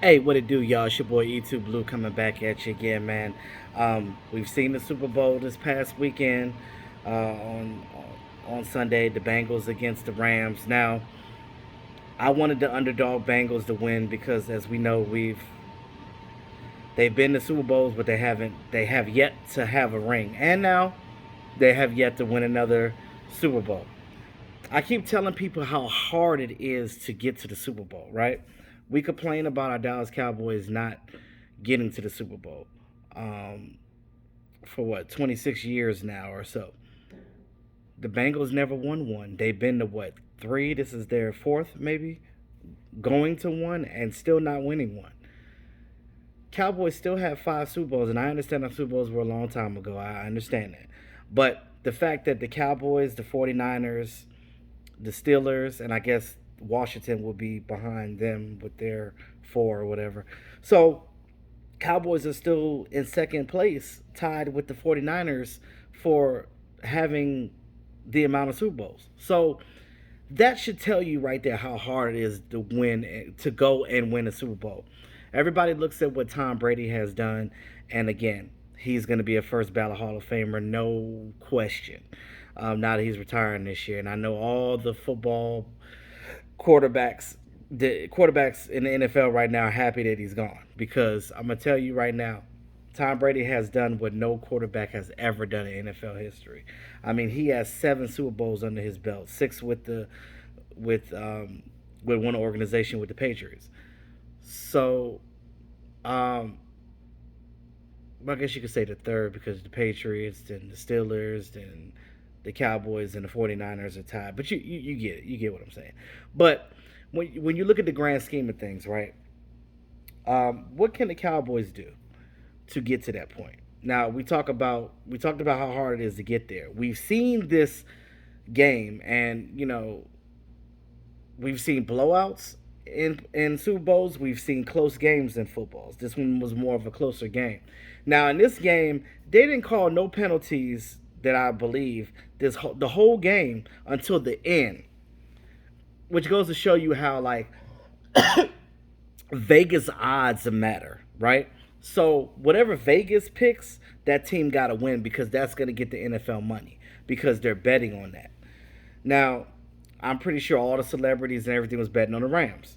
Hey, what it do, y'all? It's your boy E2 Blue coming back at you again, man. We've seen the Super Bowl this past weekend on Sunday, the Bengals against the Rams. Now, I wanted the underdog Bengals to win because, as we know, they've been to Super Bowls, but they have yet to have a ring, and now they have yet to win another Super Bowl. I keep telling people how hard it is to get to the Super Bowl, right? We complain about our Dallas Cowboys not getting to the Super Bowl um, for what, 26 years now or so. The Bengals never won one. They've been to what, three? This is their fourth, maybe, going to one and still not winning one. Cowboys still have five Super Bowls, and I understand the Super Bowls were a long time ago. I understand that. But the fact that the Cowboys, the 49ers, the Steelers, and I guess Washington will be behind them with their four or whatever. So Cowboys are still in second place, tied with the 49ers for having the amount of Super Bowls. So that should tell you right there how hard it is to win, to go and win a Super Bowl. Everybody looks at what Tom Brady has done, and again, he's going to be a first ballot Hall of Famer, no question. Now that he's retiring this year, and I know all the football quarterbacks, the quarterbacks in the NFL right now are happy that he's gone because I'm gonna tell you right now, Tom Brady has done what no quarterback has ever done in NFL history. I mean, he has seven Super Bowls under his belt, six with um, with one organization with the Patriots. So, um, I guess you could say the third because the Patriots, then the Steelers, then the Cowboys and the 49ers are tied. But you get it. You get what I'm saying. But when you look at the grand scheme of things, right? What can the Cowboys do to get to that point? Now we talked about how hard it is to get there. We've seen this game, and we've seen blowouts in Super Bowls. We've seen close games in footballs. This one was more of a closer game. Now in this game, they didn't call no penalties that I believe the whole game until the end, which goes to show you how like Vegas odds matter, right? So whatever Vegas picks, that team got to win because that's going to get the NFL money because they're betting on that. Now, I'm pretty sure all the celebrities and everything was betting on the Rams.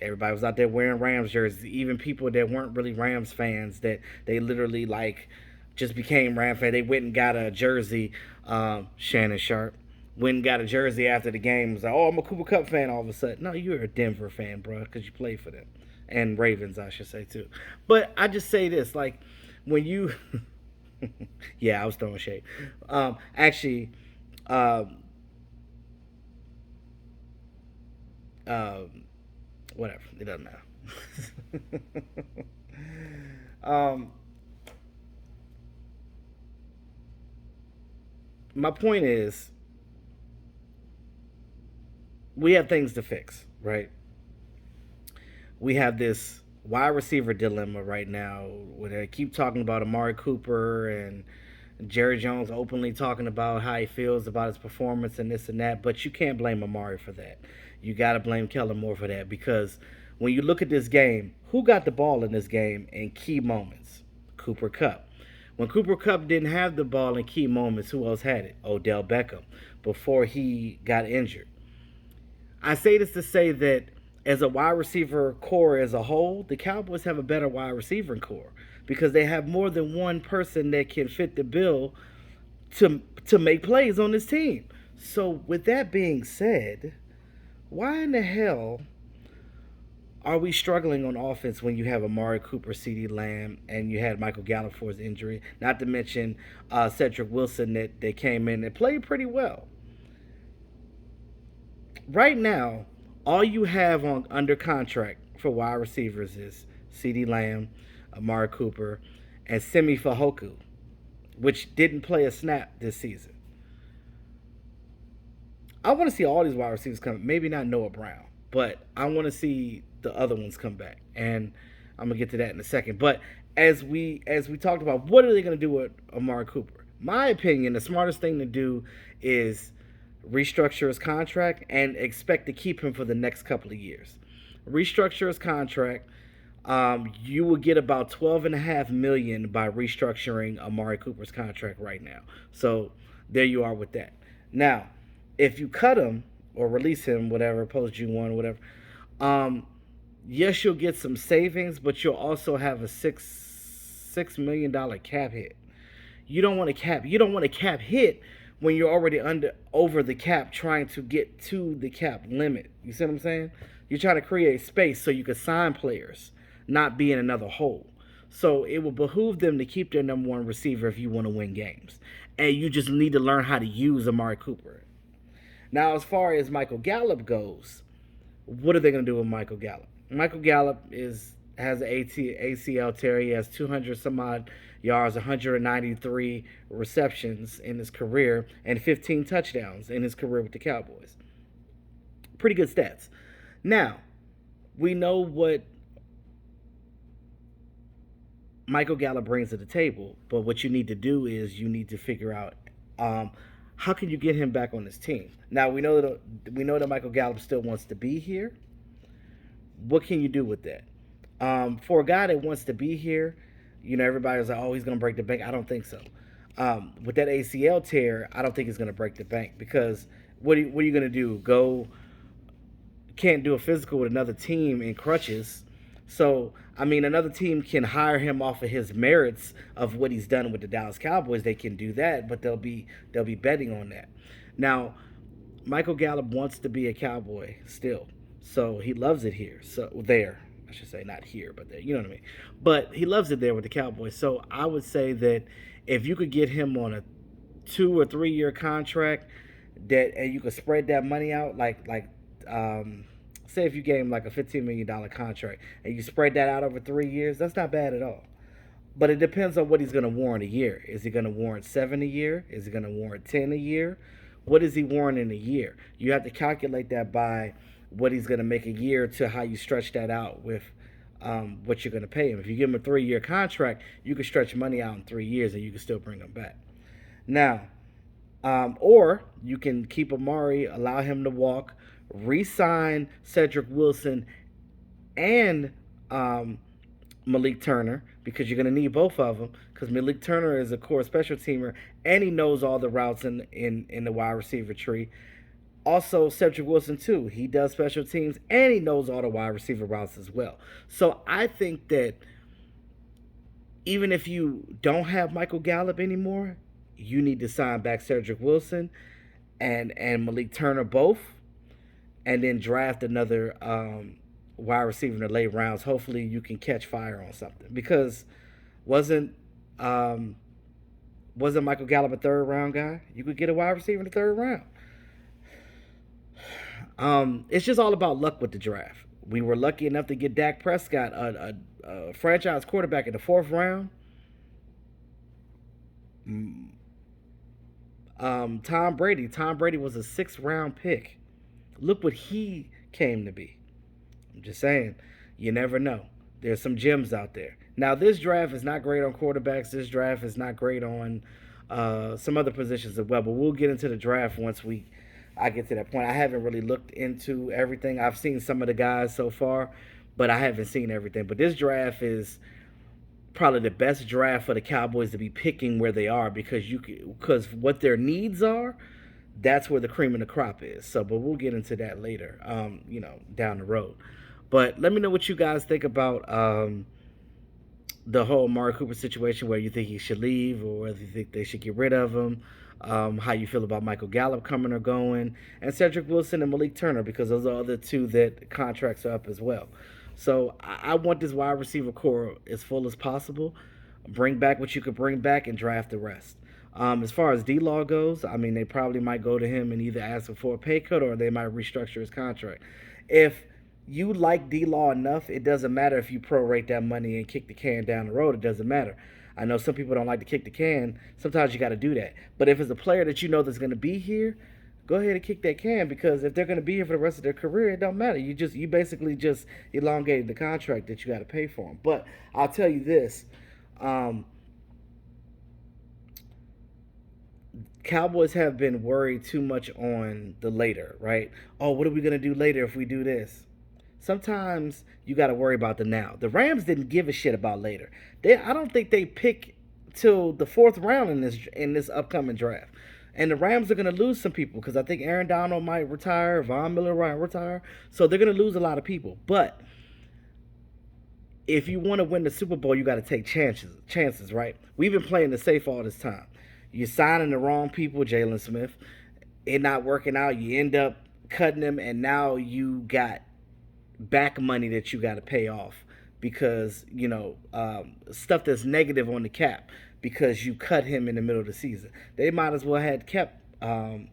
Everybody was out there wearing Rams jerseys, even people that weren't really Rams fans that they literally like just became Ram fans. They went and got a jersey. Shannon Sharp went and got a jersey after the game. Was like, oh, I'm a Cooper Cup fan. All of a sudden, no, you're a Denver fan, bro, because you play for them and Ravens, I should say too. But I just say this, like when you, yeah, I was throwing shade. Actually, um, um, whatever, it doesn't matter. um, my point is, we have things to fix, right? We have this wide receiver dilemma right now where they keep talking about Amari Cooper and Jerry Jones openly talking about how he feels about his performance and this and that, but you can't blame Amari for that. You got to blame Kellen Moore for that because when you look at this game, who got the ball in this game in key moments? Cooper Cup. When Cooper Cup didn't have the ball in key moments, who else had it? Odell Beckham before he got injured. I say this to say that as a wide receiver core as a whole, the Cowboys have a better wide receiver core because they have more than one person that can fit the bill to make plays on this team. So with that being said, why in the hell are we struggling on offense when you have Amari Cooper, C.D. Lamb, and you had Michael Gallup for his injury? Not to mention Cedric Wilson that came in and played pretty well. Right now, all you have on under contract for wide receivers is C.D. Lamb, Amari Cooper, and Semi Fahoku, which didn't play a snap this season. I want to see all these wide receivers come. Maybe not Noah Brown, but I want to see the other ones come back, and I'm gonna get to that in a second. But as we talked about, what are they gonna do with Amari Cooper? My opinion, the smartest thing to do is restructure his contract and expect to keep him for the next couple of years. Restructure his contract, You will get about 12.5 million by restructuring Amari Cooper's contract right now. So there you are with that. Now, if you cut him or release him, whatever, post June 1, whatever, um, yes, you'll get some savings, but you'll also have a $6 million cap hit. You don't want a cap hit when you're already over the cap trying to get to the cap limit. You see what I'm saying? You're trying to create space so you can sign players, not be in another hole. So it will behoove them to keep their number one receiver if you want to win games. And you just need to learn how to use Amari Cooper. Now, as far as Michael Gallup goes, what are they going to do with Michael Gallup? Michael Gallup has an ACL tear. He has 200 some odd yards, 193 receptions in his career, and 15 touchdowns in his career with the Cowboys. Pretty good stats. Now, we know what Michael Gallup brings to the table, but what you need to do is you need to figure out how can you get him back on this team. Now we know that Michael Gallup still wants to be here. What can you do with that? For a guy that wants to be here, everybody's like, oh, he's going to break the bank. I don't think so. With that ACL tear, I don't think he's going to break the bank because what are you going to do? Can't do a physical with another team in crutches. So, I mean, another team can hire him off of his merits of what he's done with the Dallas Cowboys. They can do that, but they'll be betting on that. Now, Michael Gallup wants to be a Cowboy still, so he loves it here. So there, I should say, not here, but there. You know what I mean? But he loves it there with the Cowboys. So I would say that if you could get him on a 2 or 3 year contract, and you could spread that money out say if you gave him like a $15 million contract and you spread that out over 3 years, that's not bad at all. But it depends on what he's going to warrant a year. Is he going to warrant 7 a year? Is he going to warrant 10 a year? What is he warrant in a year? You have to calculate that by what he's going to make a year to how you stretch that out with what you're going to pay him. If you give him a 3 year contract, you can stretch money out in 3 years and you can still bring him back. Now, or you can keep Amari, allow him to walk, re-sign Cedric Wilson and Malik Turner because you're going to need both of them because Malik Turner is a core special teamer and he knows all the routes in the wide receiver tree. Also, Cedric Wilson, too. He does special teams and he knows all the wide receiver routes as well. So I think that even if you don't have Michael Gallup anymore, you need to sign back Cedric Wilson and Malik Turner both, and then draft another wide receiver in the late rounds. Hopefully, you can catch fire on something because wasn't Michael Gallup a third round guy? You could get a wide receiver in the third round. It's just all about luck with the draft. We were lucky enough to get Dak Prescott, a franchise quarterback, in the fourth round. Tom Brady. Tom Brady was a sixth round pick. Look what he came to be. I'm just saying, you never know. There's some gems out there. Now, this draft is not great on quarterbacks. This draft is not great on some other positions as well. But we'll get into the draft once I get to that point. I haven't really looked into everything. I've seen some of the guys so far, but I haven't seen everything. But this draft is probably the best draft for the Cowboys to be picking where they are because what their needs are, that's where the cream of the crop is. So, but we'll get into that later, down the road. But let me know what you guys think about the whole Amari Cooper situation, where you think he should leave or whether you think they should get rid of him, how you feel about Michael Gallup coming or going, and Cedric Wilson and Malik Turner, because those are other two that contracts are up as well. So I want this wide receiver core as full as possible. Bring back what you could bring back and draft the rest. As far as D-Law goes, I mean, they probably might go to him and either ask him for a pay cut or they might restructure his contract. If you like D-Law enough, it doesn't matter if you prorate that money and kick the can down the road. It doesn't matter. I know some people don't like to kick the can. Sometimes you got to do that. But if it's a player that you know that's going to be here, go ahead and kick that can, because if they're going to be here for the rest of their career, it don't matter. You basically just elongated the contract that you got to pay for them. But I'll tell you this. Cowboys have been worried too much on the later, right? Oh, what are we going to do later if we do this? Sometimes you got to worry about the now. The Rams didn't give a shit about later. I don't think they pick till the fourth round in this upcoming draft. And the Rams are going to lose some people because I think Aaron Donald might retire, Von Miller might retire, so they're going to lose a lot of people. But if you want to win the Super Bowl, you got to take chances, right? We've been playing the safe all this time. You're signing the wrong people, Jalen Smith. It not working out. You end up cutting them, and now you got back money that you got to pay off because stuff that's negative on the cap because you cut him in the middle of the season. They might as well had kept Jalen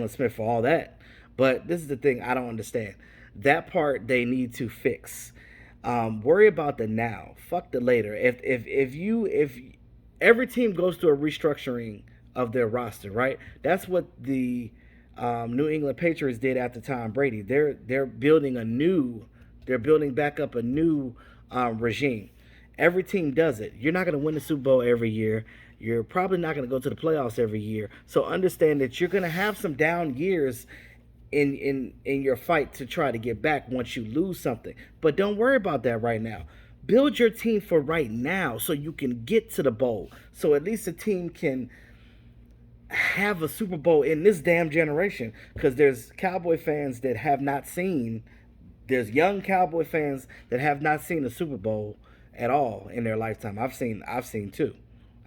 Smith for all that. But this is the thing I don't understand. That part they need to fix. Worry about the now. Fuck the later. If every team goes through a restructuring of their roster, right? That's what the New England Patriots did after Tom Brady. They're building back up a new regime. Every team does it. You're not going to win the Super Bowl every year. You're probably not going to go to the playoffs every year. So understand that you're going to have some down years in your fight to try to get back once you lose something. But don't worry about that right now. Build your team for right now so you can get to the bowl. So at least the team can have a Super Bowl in this damn generation. Because there's Cowboy fans that have not seen, there's young Cowboy fans that have not seen a Super Bowl at all in their lifetime. I've seen two.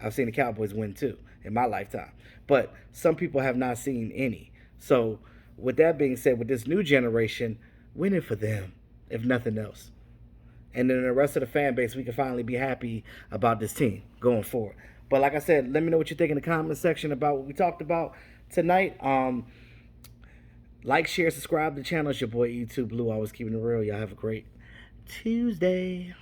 I've seen the Cowboys win two in my lifetime. But some people have not seen any. So with that being said, with this new generation, win it for them, if nothing else. And then the rest of the fan base, we can finally be happy about this team going forward. But like I said, let me know what you think in the comment section about what we talked about tonight. Like, share, subscribe to the channel. It's your boy E2 Blue, always keeping it real. Y'all have a great Tuesday.